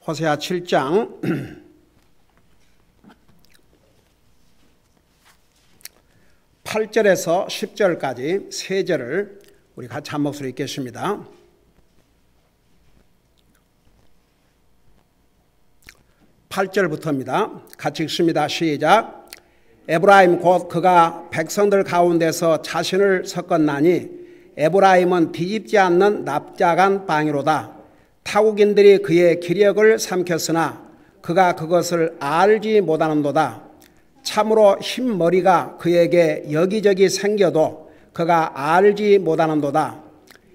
호세아 7장 8절에서 10절까지 세 절을 우리 같이 한 목소리 읽겠습니다. 8절부터입니다. 같이 읽습니다. 시작. 에브라임 곧 그가 백성들 가운데서 자신을 섞었나니 에브라임은 뒤집지 않는 납작한 방이로다. 타국인들이 그의 기력을 삼켰으나 그가 그것을 알지 못하는도다. 참으로 흰머리가 그에게 여기저기 생겨도 그가 알지 못하는도다.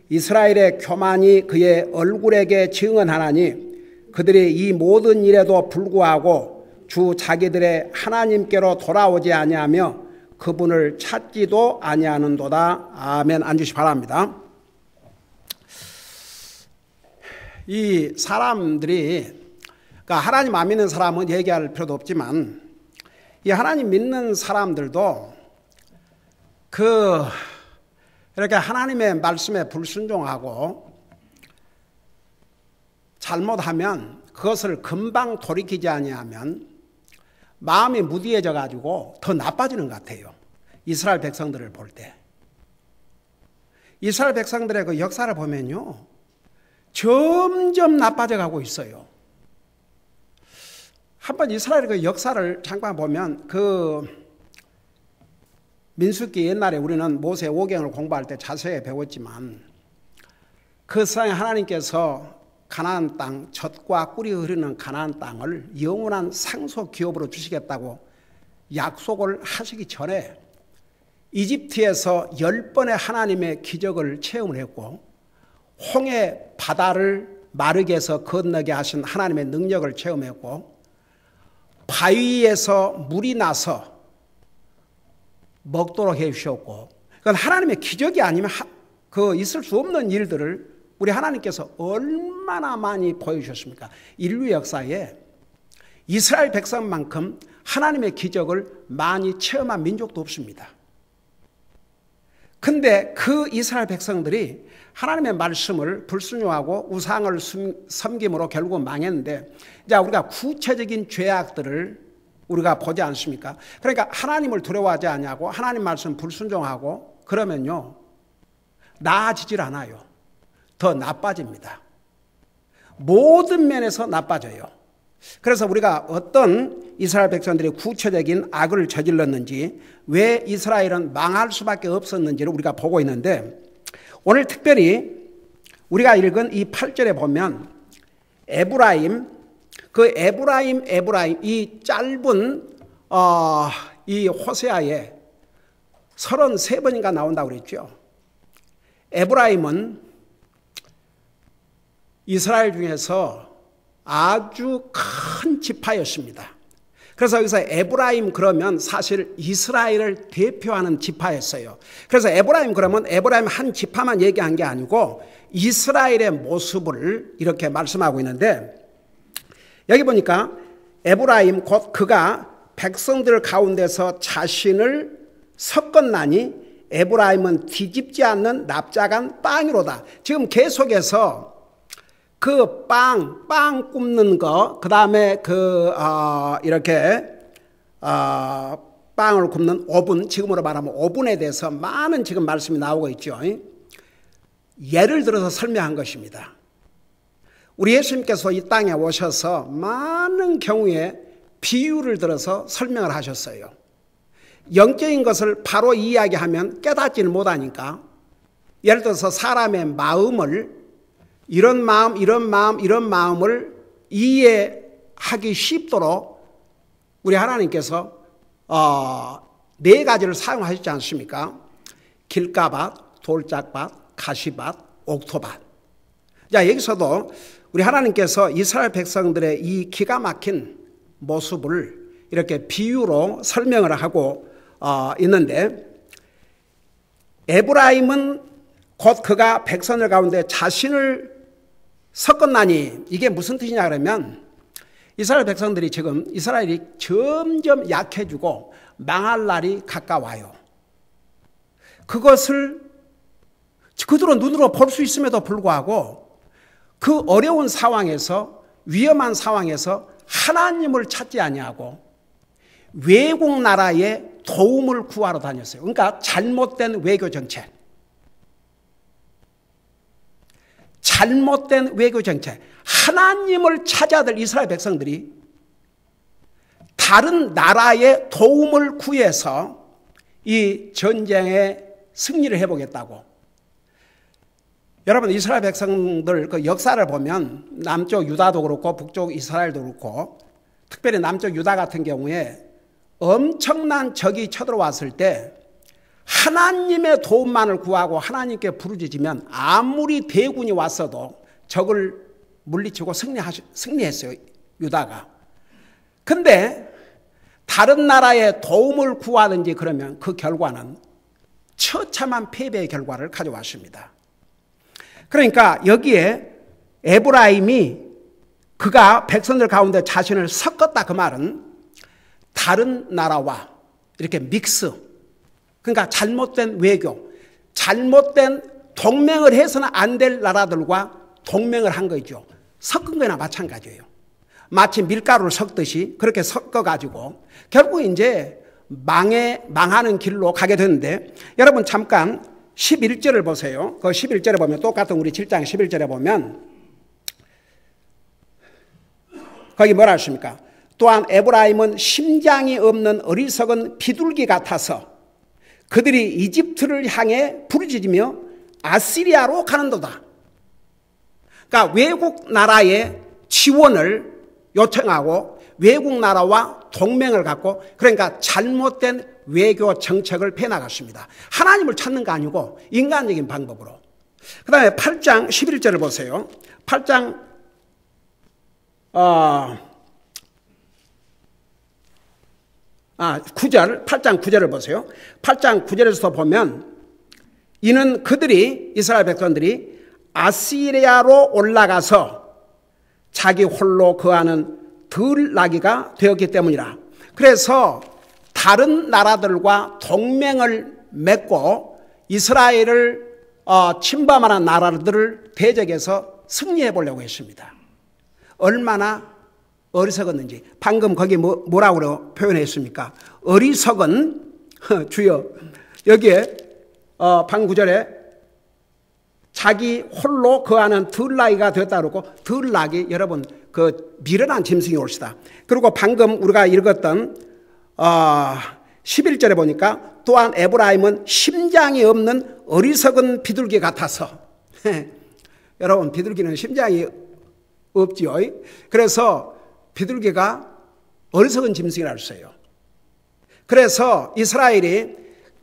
이스라엘의 교만이 그의 얼굴에게 증언하나니 그들이 이 모든 일에도 불구하고 주 자기들의 하나님께로 돌아오지 아니하며 그분을 찾지도 아니하는도다. 아멘. 앉으시 바랍니다. 이 사람들이, 그러니까 하나님 안 믿는 사람은 얘기할 필요도 없지만 이 하나님 믿는 사람들도 이렇게 하나님의 말씀에 불순종하고 잘못하면 그것을 금방 돌이키지 아니하면 마음이 무디해져 가지고 더 나빠지는 것 같아요. 이스라엘 백성들을 볼 때. 이스라엘 백성들의 그 역사를 보면요, 점점 나빠져 가고 있어요. 한번 이스라엘의 그 역사를 잠깐 보면 민수기 옛날에 우리는 모세 오경을 공부할 때 자세히 배웠지만 그 세상에 하나님께서 가나안 땅, 젖과 꿀이 흐르는 가나안 땅을 영원한 상속 기업으로 주시겠다고 약속을 하시기 전에 이집트에서 10번의 하나님의 기적을 체험을 했고 홍해 바다를 마르게 해서 건너게 하신 하나님의 능력을 체험했고 바위에서 물이 나서 먹도록 해 주셨고, 그건 하나님의 기적이 아니면 있을 수 없는 일들을 우리 하나님께서 얼마나 많이 보여주셨습니까? 인류 역사에 이스라엘 백성만큼 하나님의 기적을 많이 체험한 민족도 없습니다. 근데 그 이스라엘 백성들이 하나님의 말씀을 불순종하고 우상을 섬김으로 결국은 망했는데, 이제 우리가 구체적인 죄악들을 우리가 보지 않습니까? 그러니까 하나님을 두려워하지 않냐고 하나님 말씀 불순종하고 그러면요, 나아지질 않아요. 더 나빠집니다. 모든 면에서 나빠져요. 그래서 우리가 어떤 이스라엘 백성들이 구체적인 악을 저질렀는지, 왜 이스라엘은 망할 수밖에 없었는지를 우리가 보고 있는데, 오늘 특별히 우리가 읽은 이 8절에 보면 에브라임, 이 짧은 이 호세아에 33번인가 나온다고 그랬죠. 에브라임은 이스라엘 중에서 아주 큰 지파였습니다. 그래서 여기서 에브라임 그러면 사실 이스라엘을 대표하는 지파였어요. 그래서 에브라임 그러면 에브라임 한 지파만 얘기한 게 아니고 이스라엘의 모습을 이렇게 말씀하고 있는데, 여기 보니까 에브라임 곧 그가 백성들 가운데서 자신을 섞었나니 에브라임은 뒤집지 않는 납작한 빵이로다. 지금 계속해서 그 빵 굽는 거, 그 다음에 이렇게 빵을 굽는 오븐, 지금으로 말하면 오븐에 대해서 많은 지금 말씀이 나오고 있죠. 예를 들어서 설명한 것입니다. 우리 예수님께서 이 땅에 오셔서 많은 경우에 비유를 들어서 설명을 하셨어요. 영적인 것을 바로 이야기하면 깨닫지를 못하니까, 예를 들어서 사람의 마음을 이런 마음을 이해하기 쉽도록 우리 하나님께서 4가지를 사용하셨지 않습니까? 길가밭, 돌짝밭, 가시밭, 옥토밭. 자, 여기서도 우리 하나님께서 이스라엘 백성들의 이 기가 막힌 모습을 이렇게 비유로 설명을 하고 있는데, 에브라임은 곧 그가 백성들 가운데 자신을 섞었나니, 이게 무슨 뜻이냐 그러면 이스라엘 백성들이 지금 이스라엘이 점점 약해지고 망할 날이 가까워요. 그것을 그들은 눈으로 볼 수 있음에도 불구하고 그 어려운 상황에서 위험한 상황에서 하나님을 찾지 아니하고 외국 나라의 도움을 구하러 다녔어요. 그러니까 잘못된 외교 정책. 잘못된 외교 정책. 하나님을 찾아야 될 이스라엘 백성들이 다른 나라의 도움을 구해서 이 전쟁에 승리를 해보겠다고. 여러분, 이스라엘 백성들 그 역사를 보면 남쪽 유다도 그렇고 북쪽 이스라엘도 그렇고 특별히 남쪽 유다 같은 경우에 엄청난 적이 쳐들어왔을 때 하나님의 도움만을 구하고 하나님께 부르짖으면 아무리 대군이 왔어도 적을 물리치고 승리했어요, 유다가. 근데 다른 나라의 도움을 구하든지 그러면 그 결과는 처참한 패배의 결과를 가져왔습니다. 그러니까 여기에 에브라임이 그가 백성들 가운데 자신을 섞었다 그 말은 다른 나라와 이렇게 믹스, 그러니까 잘못된 외교, 잘못된 동맹을 해서는 안 될 나라들과 동맹을 한 거죠. 섞은 거나 마찬가지예요. 마치 밀가루를 섞듯이 그렇게 섞어가지고 결국 이제 망하는 길로 가게 되는데, 여러분 잠깐 11절을 보세요. 그 11절에 보면 똑같은 우리 7장 11절에 보면 거기 뭐라 하십니까? 또한 에브라임은 심장이 없는 어리석은 비둘기 같아서 그들이 이집트를 향해 부르짖으며 아시리아로 가는도다. 그러니까 외국 나라의 지원을 요청하고 외국 나라와 동맹을 갖고, 그러니까 잘못된 외교 정책을 펴나갔습니다. 하나님을 찾는 거 아니고 인간적인 방법으로. 그 다음에 8장 11절을 보세요. 8장 9절, 8장 9절을 보세요. 8장 9절에서 보면 이는 그들이, 이스라엘 백성들이 아시리아로 올라가서 자기 홀로 거하는 들나귀가 되었기 때문이라. 그래서 다른 나라들과 동맹을 맺고 이스라엘을 침범하는 나라들을 대적해서 승리해 보려고 했습니다. 얼마나 어리석었는지. 방금 거기 뭐라고 표현했습니까? 어리석은 주여. 여기에 방금 9절에 자기 홀로 거하는 들나귀가 되었다 그러고, 들나귀 여러분 그 미련한 짐승이 올시다. 그리고 방금 우리가 읽었던 11절에 보니까 또한 에브라임은 심장이 없는 어리석은 비둘기 같아서 여러분 비둘기는 심장이 없지요. 그래서 비둘기가 어리석은 짐승이라고 했어요. 그래서 이스라엘이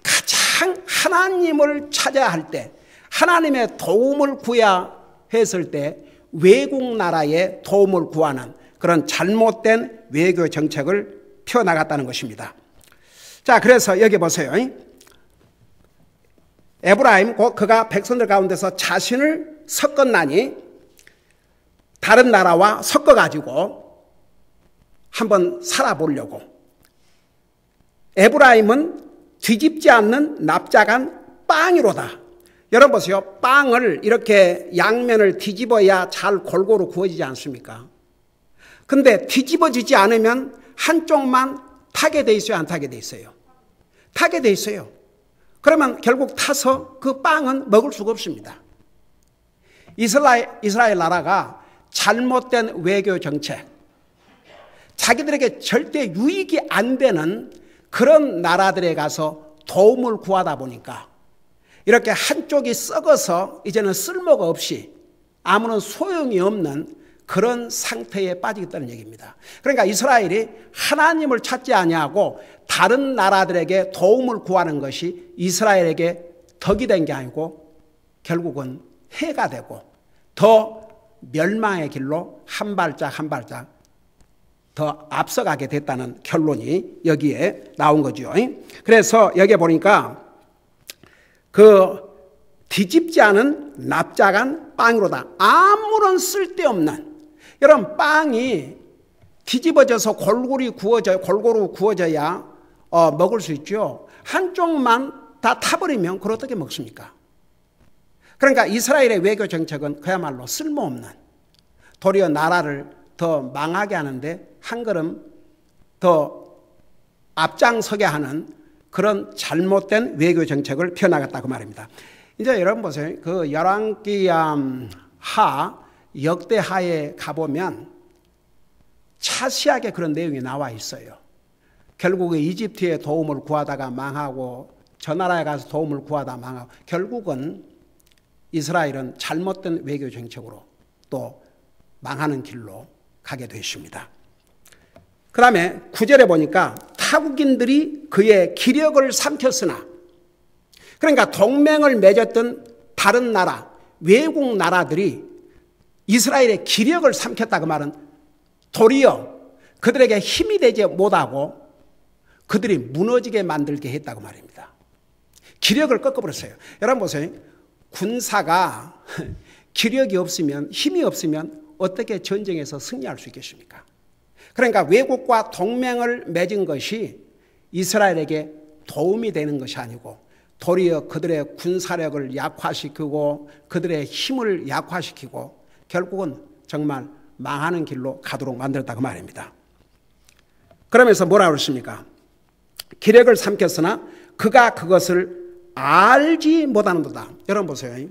가장 하나님을 찾아야 할 때, 하나님의 도움을 구해야 했을 때 외국 나라의 도움을 구하는 그런 잘못된 외교 정책을 펴나갔다는 것입니다. 자, 그래서 여기 보세요. 에브라임 곧 그가 백성들 가운데서 자신을 섞었나니, 다른 나라와 섞어가지고 한번 살아보려고. 에브라임은 뒤집지 않는 납작한 빵이로다. 여러분 보세요. 빵을 이렇게 양면을 뒤집어야 잘 골고루 구워지지 않습니까? 근데 뒤집어지지 않으면 한쪽만 타게 돼 있어요, 안 타게 돼 있어요? 타게 돼 있어요. 그러면 결국 타서 그 빵은 먹을 수가 없습니다. 이스라엘 나라가 잘못된 외교 정책, 자기들에게 절대 유익이 안 되는 그런 나라들에 가서 도움을 구하다 보니까 이렇게 한쪽이 썩어서 이제는 쓸모가 없이 아무런 소용이 없는 그런 상태에 빠지겠다는 얘기입니다. 그러니까 이스라엘이 하나님을 찾지 아니하고 다른 나라들에게 도움을 구하는 것이 이스라엘에게 덕이 된 게 아니고 결국은 해가 되고 더 멸망의 길로 한 발짝 한 발짝 더 앞서가게 됐다는 결론이 여기에 나온 거죠. 그래서 여기에 보니까 그 뒤집지 않은 납작한 빵으로다. 아무런 쓸데없는, 여러분 빵이 뒤집어져서 골고루 구워져야 먹을 수 있죠. 한쪽만 다 타버리면 그걸 어떻게 먹습니까? 그러니까 이스라엘의 외교 정책은 그야말로 쓸모없는, 도리어 나라를 더 망하게 하는데 한 걸음 더 앞장서게 하는 그런 잘못된 외교 정책을 펴나갔다고 말입니다. 이제 여러분 보세요. 그 열왕기 하 역대하에 가보면 자세하게 그런 내용이 나와 있어요. 결국 이집트의 도움을 구하다가 망하고 저 나라에 가서 도움을 구하다 망하고 결국은 이스라엘은 잘못된 외교 정책으로 또 망하는 길로 가게 되십니다. 그 다음에 9절에 보니까 타국인들이 그의 기력을 삼켰으나, 그러니까 동맹을 맺었던 다른 나라, 외국 나라들이 이스라엘의 기력을 삼켰다 그 말은 도리어 그들에게 힘이 되지 못하고 그들이 무너지게 만들게 했다고 말입니다. 기력을 꺾어버렸어요. 여러분 보세요. 군사가 기력이 없으면, 힘이 없으면 어떻게 전쟁에서 승리할 수 있겠습니까? 그러니까 외국과 동맹을 맺은 것이 이스라엘에게 도움이 되는 것이 아니고 도리어 그들의 군사력을 약화시키고 그들의 힘을 약화시키고 결국은 정말 망하는 길로 가도록 만들었다고 말입니다. 그러면서 뭐라고 그랬습니까? 기력을 삼켰으나 그가 그것을 알지 못하는도다. 여러분 보세요.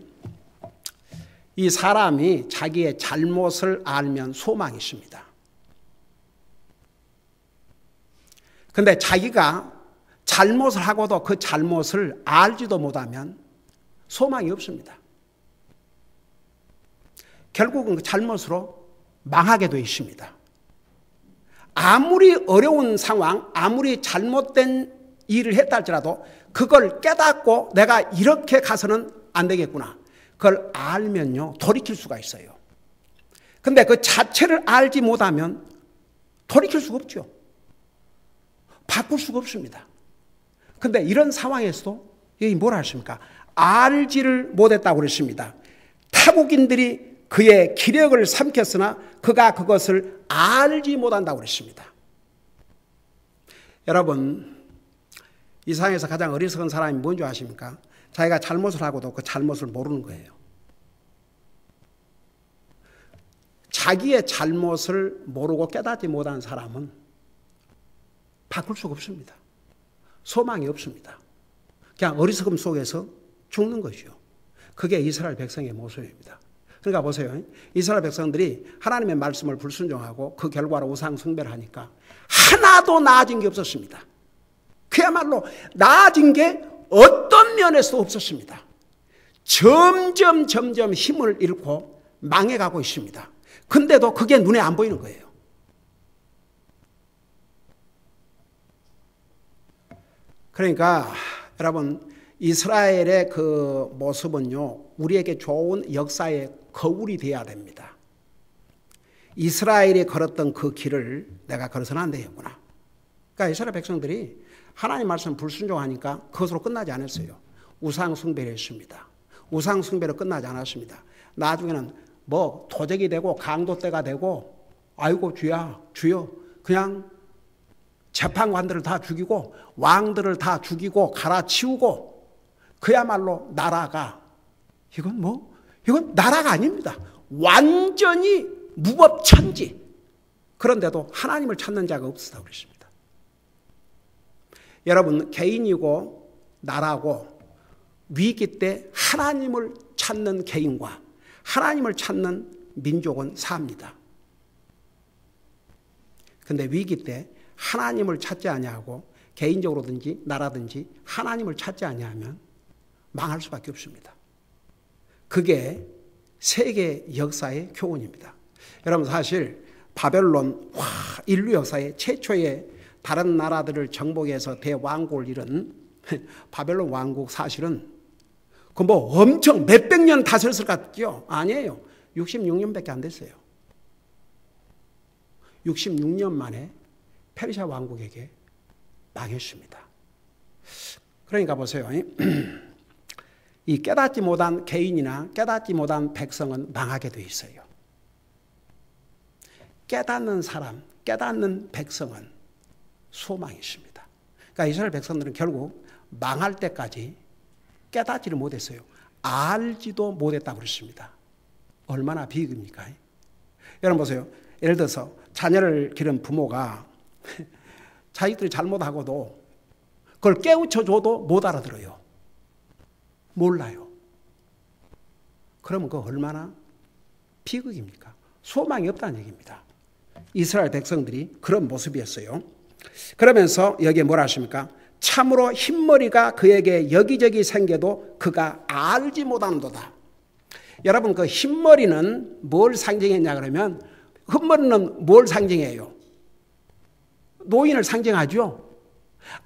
이 사람이 자기의 잘못을 알면 소망이 있습니다. 그런데 자기가 잘못을 하고도 그 잘못을 알지도 못하면 소망이 없습니다. 결국은 그 잘못으로 망하게 되어 있습니다. 아무리 어려운 상황, 아무리 잘못된 일을 했다 할지라도 그걸 깨닫고 내가 이렇게 가서는 안 되겠구나. 그걸 알면요, 돌이킬 수가 있어요. 근데 그 자체를 알지 못하면 돌이킬 수가 없죠. 바꿀 수가 없습니다. 근데 이런 상황에서도 여기 뭐라 하십니까? 알지를 못했다고 그랬습니다. 타국인들이 그의 기력을 삼켰으나 그가 그것을 알지 못한다고 그랬습니다. 여러분, 이 세상에서 가장 어리석은 사람이 뭔지 아십니까? 자기가 잘못을 하고도 그 잘못을 모르는 거예요. 자기의 잘못을 모르고 깨닫지 못한 사람은 바꿀 수가 없습니다. 소망이 없습니다. 그냥 어리석음 속에서 죽는 것이죠. 그게 이스라엘 백성의 모습입니다. 그러니까 보세요. 이스라엘 백성들이 하나님의 말씀을 불순종하고 그 결과로 우상 숭배를 하니까 하나도 나아진 게 없었습니다. 그야말로 나아진 게 어떤 면에서도 없었습니다. 점점 힘을 잃고 망해가고 있습니다. 근데도 그게 눈에 안 보이는 거예요. 그러니까 여러분, 이스라엘의 그 모습은요, 우리에게 좋은 역사의 거울이 되어야 됩니다. 이스라엘이 걸었던 그 길을 내가 걸어서는 안 되겠구나. 그러니까 이스라엘 백성들이 하나님 말씀 불순종하니까 그것으로 끝나지 않았어요. 우상 숭배를 했습니다. 우상 수배로 끝나지 않았습니다. 나중에는 뭐 도적이 되고 강도떼가 되고 아이고 주여 그냥 재판관들을 다 죽이고 왕들을 다 죽이고 갈아치우고 그야말로 나라가 이건 나라가 아닙니다. 완전히 무법천지. 그런데도 하나님을 찾는 자가 없었다고 그랬습니다. 여러분, 개인이고 나라고 위기 때 하나님을 찾는 개인과 하나님을 찾는 민족은 삽니다. 그런데 위기 때 하나님을 찾지 아니하고 개인적으로든지 나라든지 하나님을 찾지 아니하면 망할 수밖에 없습니다. 그게 세계 역사의 교훈입니다. 여러분, 사실 바벨론 인류 역사의 최초의 다른 나라들을 정복해서 대왕국을 이룬 바벨론 왕국, 사실은 그 뭐 엄청 몇백 년 다스렸을 것 같죠? 아니에요. 66년밖에 안 됐어요. 66년 만에 페르시아 왕국에게 망했습니다. 그러니까 보세요. 이 깨닫지 못한 개인이나 깨닫지 못한 백성은 망하게 돼 있어요. 깨닫는 사람, 깨닫는 백성은 소망이 있습니다. 그러니까 이스라엘 백성들은 결국 망할 때까지 깨닫지를 못했어요. 알지도 못했다고 그랬습니다. 얼마나 비극입니까? 여러분 보세요. 예를 들어서 자녀를 기른 부모가 자기들이 잘못하고도 그걸 깨우쳐줘도 못 알아들어요. 몰라요. 그러면 그거 얼마나 비극입니까? 소망이 없다는 얘기입니다. 이스라엘 백성들이 그런 모습이었어요. 그러면서 여기에 뭐라 하십니까? 참으로 흰머리가 그에게 여기저기 생겨도 그가 알지 못하는도다. 여러분, 그 흰머리는 뭘 상징했냐 그러면, 흰머리는 뭘 상징해요? 노인을 상징하죠.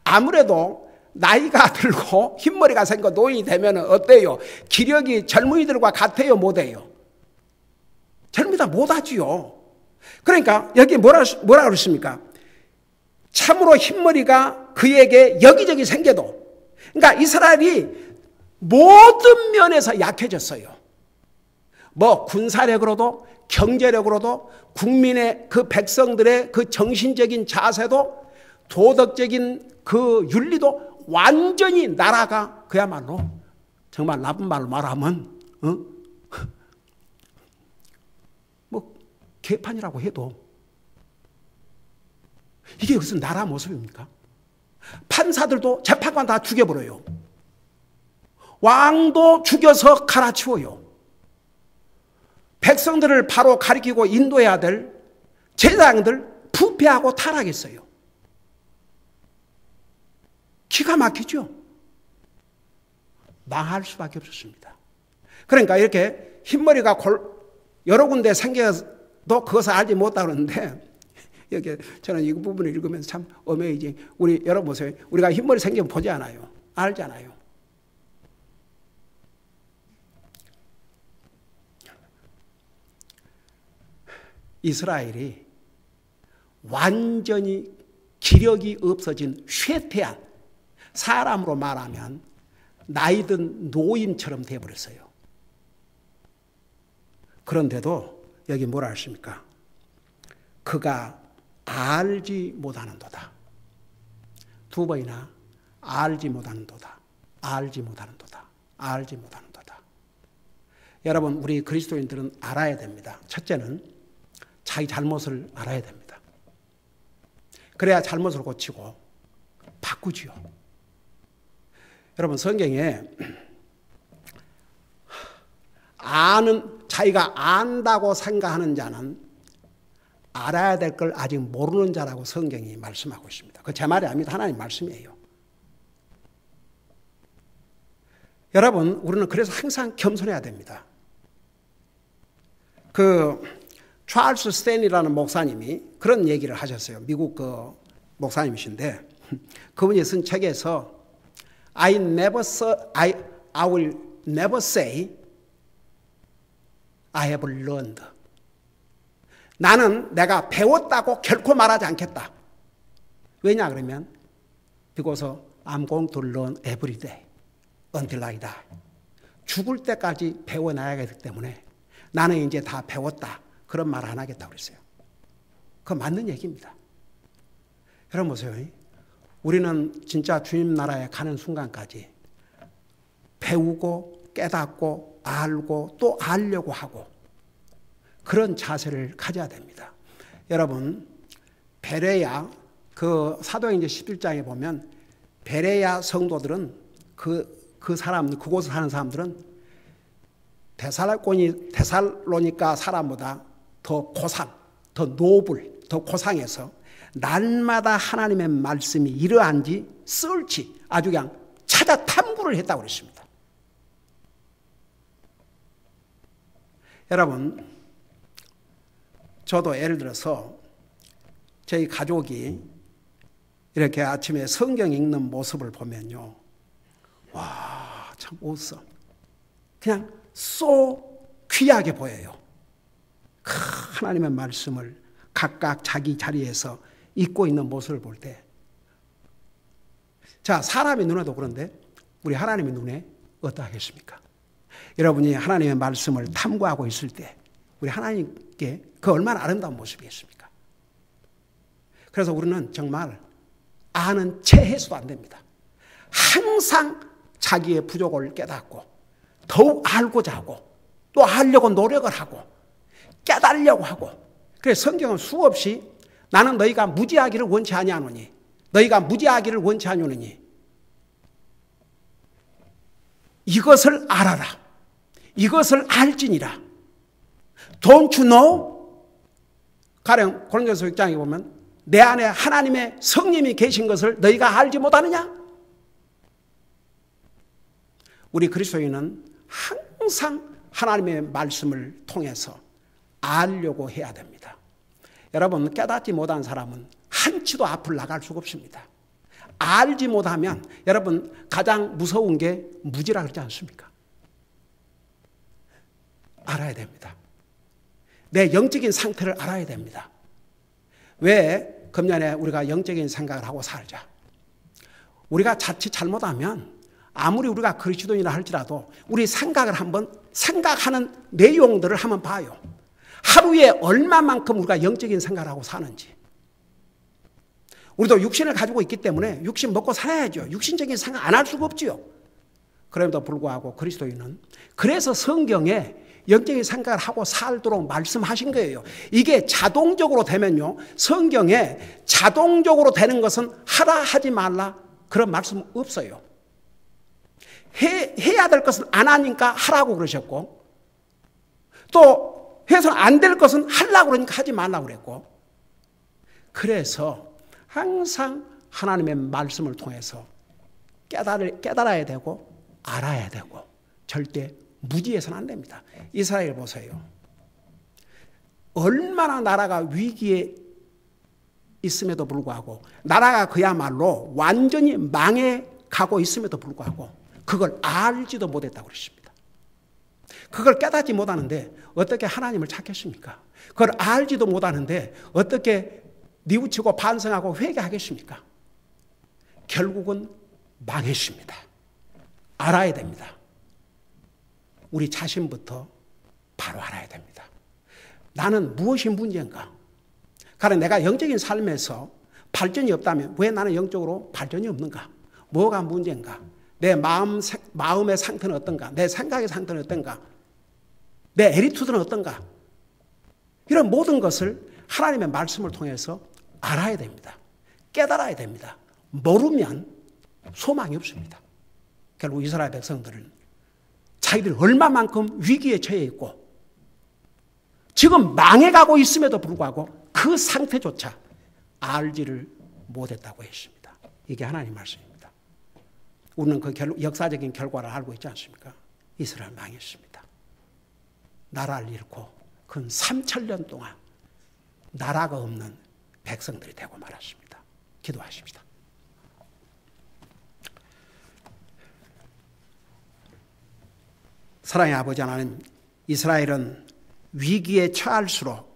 아무래도 나이가 들고 흰머리가 생겨 노인이 되면 어때요? 기력이 젊은이들과 같아요, 못해요? 젊은이들 못하지요. 그러니까 여기 뭐라 그러십니까? 참으로 흰머리가 그에게 여기저기 생겨도, 그러니까 이스라엘이 모든 면에서 약해졌어요. 뭐 군사력으로도 경제력으로도 국민의 그 백성들의 그 정신적인 자세도 도덕적인 그 윤리도 완전히 나라가 그야말로 정말 나쁜 말로 말하면 뭐 개판이라고 해도 이게 무슨 나라 모습입니까? 판사들도 재판관 다 죽여버려요. 왕도 죽여서 갈아치워요. 백성들을 바로 가리키고 인도해야 될 제사장들 부패하고 타락했어요. 기가 막히죠. 망할 수밖에 없었습니다. 그러니까 이렇게 흰머리가 여러 군데 생겨도 그것을 알지 못하는데, 여기 저는 이 부분을 읽으면서 참 어메이징. 우리 여러분 보세요. 우리가 흰머리 생기면 보지 않아요. 알잖아요. 이스라엘이 완전히 기력이 없어진 쇠퇴한, 사람으로 말하면 나이든 노인처럼 되어버렸어요. 그런데도 여기 뭐라 하십니까? 그가 알지 못하는도다. 두 번이나 알지 못하는도다. 알지 못하는도다. 알지 못하는도다. 여러분, 우리 그리스도인들은 알아야 됩니다. 첫째는 자기 잘못을 알아야 됩니다. 그래야 잘못을 고치고 바꾸지요. 여러분, 성경에 자기가 안다고 생각하는 자는 알아야 될 걸 아직 모르는 자라고 성경이 말씀하고 있습니다. 그 제 말이 아닙니다. 하나님 말씀이에요. 여러분, 우리는 그래서 항상 겸손해야 됩니다. 찰스 스탠리라는 목사님이 그런 얘기를 하셨어요. 미국 그 목사님이신데, 그분이 쓴 책에서 I will never say I have learned. 나는 내가 배웠다고 결코 말하지 않겠다. 왜냐 그러면 because I'm going to learn every day until I die. 죽을 때까지 배워놔야 하기 때문에 나는 이제 다 배웠다. 그런 말 안 하겠다고 그랬어요. 그거 맞는 얘기입니다. 여러분 보세요. 우리는 진짜 주님 나라에 가는 순간까지 배우고 깨닫고 알고 또 알려고 하고 그런 자세를 가져야 됩니다. 여러분, 베레야 그 사도행전 11장에 보면 베레야 성도들은 그곳에 사는 사람들은 데살로니가 사람보다 더 고상, 더 노블, 더 고상해서 날마다 하나님의 말씀이 이러한지 썰치 아주 그냥 찾아 탐구를 했다고 그랬습니다. 여러분, 저도 예를 들어서 저희 가족이 이렇게 아침에 성경 읽는 모습을 보면요, 와, 참 awesome. 그냥 귀하게 보여요. 하나님의 말씀을 각각 자기 자리에서 읽고 있는 모습을 볼 때, 자, 사람의 눈에도 그런데 우리 하나님의 눈에 어떠하겠습니까? 여러분이 하나님의 말씀을 탐구하고 있을 때 우리 하나님께 그 얼마나 아름다운 모습이겠습니까? 그래서 우리는 정말 아는 체 해서도 안 됩니다. 항상 자기의 부족을 깨닫고 더욱 알고자 하고 또 알려고 노력을 하고 깨달으려고 하고 그래서 성경은 수없이 나는 너희가 무지하기를 원치 아니하노니 너희가 무지하기를 원치 아니하노니 이것을 알아라. 이것을 알지니라. Don't you know? 가령 고린도서 6장에 보면 내 안에 하나님의 성령이 계신 것을 너희가 알지 못하느냐? 우리 그리스도인은 항상 하나님의 말씀을 통해서 알려고 해야 됩니다. 여러분, 깨닫지 못한 사람은 한치도 앞을 나갈 수가 없습니다. 알지 못하면 여러분 가장 무서운 게 무지라 그러지 않습니까? 알아야 됩니다. 내 영적인 상태를 알아야 됩니다. 왜 금년에 우리가 영적인 생각을 하고 살자? 우리가 자칫 잘못하면 아무리 우리가 그리스도인이라 할지라도 우리 생각을 한번 생각하는 내용들을 한번 봐요. 하루에 얼마만큼 우리가 영적인 생각을 하고 사는지. 우리도 육신을 가지고 있기 때문에 육신 먹고 살아야죠. 육신적인 생각 안 할 수가 없지요. 그럼에도 불구하고 그리스도인은 그래서 성경에 영적인 생각을 하고 살도록 말씀하신 거예요. 이게 자동적으로 되면요. 성경에 자동적으로 되는 것은 하라 하지 말라 그런 말씀 없어요. 해야 될 것은 안 하니까 하라고 그러셨고 또 해서 안 될 것은 하려고 그러니까 하지 말라고 그랬고 그래서 항상 하나님의 말씀을 통해서 깨달아야 되고 알아야 되고 절대 무지해서는 안 됩니다. 이스라엘 보세요. 얼마나 나라가 위기에 있음에도 불구하고 나라가 그야말로 완전히 망해가고 있음에도 불구하고 그걸 알지도 못했다고 그러십니다. 그걸 깨닫지 못하는데 어떻게 하나님을 찾겠습니까? 그걸 알지도 못하는데 어떻게 뉘우치고 반성하고 회개하겠습니까? 결국은 망했습니다. 알아야 됩니다. 우리 자신부터 바로 알아야 됩니다. 나는 무엇이 문제인가? 가령 내가 영적인 삶에서 발전이 없다면 왜 나는 영적으로 발전이 없는가? 뭐가 문제인가? 내 마음의 상태는 어떤가? 내 생각의 상태는 어떤가? 내 애리투드는 어떤가? 이런 모든 것을 하나님의 말씀을 통해서 알아야 됩니다. 깨달아야 됩니다. 모르면 소망이 없습니다. 결국 이스라엘 백성들은 자기들 얼마만큼 위기에 처해 있고 지금 망해가고 있음에도 불구하고 그 상태조차 알지를 못했다고 했습니다. 이게 하나님 말씀입니다. 우리는 그 역사적인 결과를 알고 있지 않습니까? 이스라엘 망했습니다. 나라를 잃고 근 3,000년 동안 나라가 없는 백성들이 되고 말았습니다. 기도하십시다. 사랑의 아버지 하나님, 이스라엘은 위기에 처할수록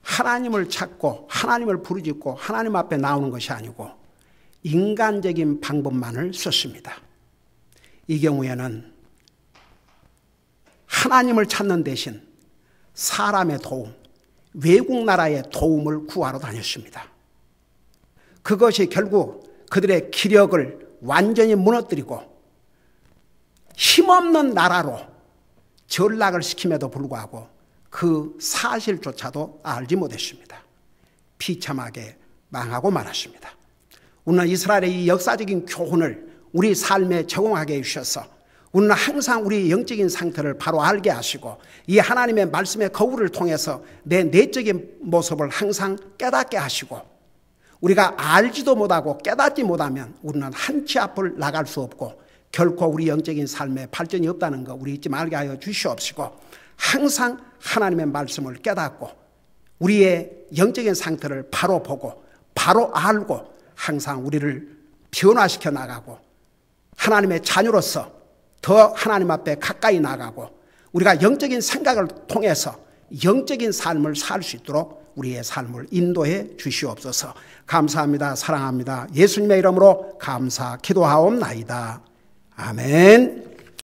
하나님을 찾고 하나님을 부르짖고 하나님 앞에 나오는 것이 아니고 인간적인 방법만을 썼습니다. 이 경우에는 하나님을 찾는 대신 사람의 도움, 외국 나라의 도움을 구하러 다녔습니다. 그것이 결국 그들의 기력을 완전히 무너뜨리고 힘없는 나라로 전락을 시킴에도 불구하고 그 사실조차도 알지 못했습니다. 비참하게 망하고 말았습니다. 우리는 이스라엘의 이 역사적인 교훈을 우리 삶에 적용하게 해주셔서 우리는 항상 우리 영적인 상태를 바로 알게 하시고 이 하나님의 말씀의 거울을 통해서 내 내적인 모습을 항상 깨닫게 하시고 우리가 알지도 못하고 깨닫지 못하면 우리는 한치 앞을 나갈 수 없고 결코 우리 영적인 삶에 발전이 없다는 거 우리 잊지 말게 하여 주시옵시고 항상 하나님의 말씀을 깨닫고 우리의 영적인 상태를 바로 보고 바로 알고 항상 우리를 변화시켜 나가고 하나님의 자녀로서 더 하나님 앞에 가까이 나가고 우리가 영적인 생각을 통해서 영적인 삶을 살 수 있도록 우리의 삶을 인도해 주시옵소서. 감사합니다. 사랑합니다. 예수님의 이름으로 감사 기도하옵나이다. 아멘.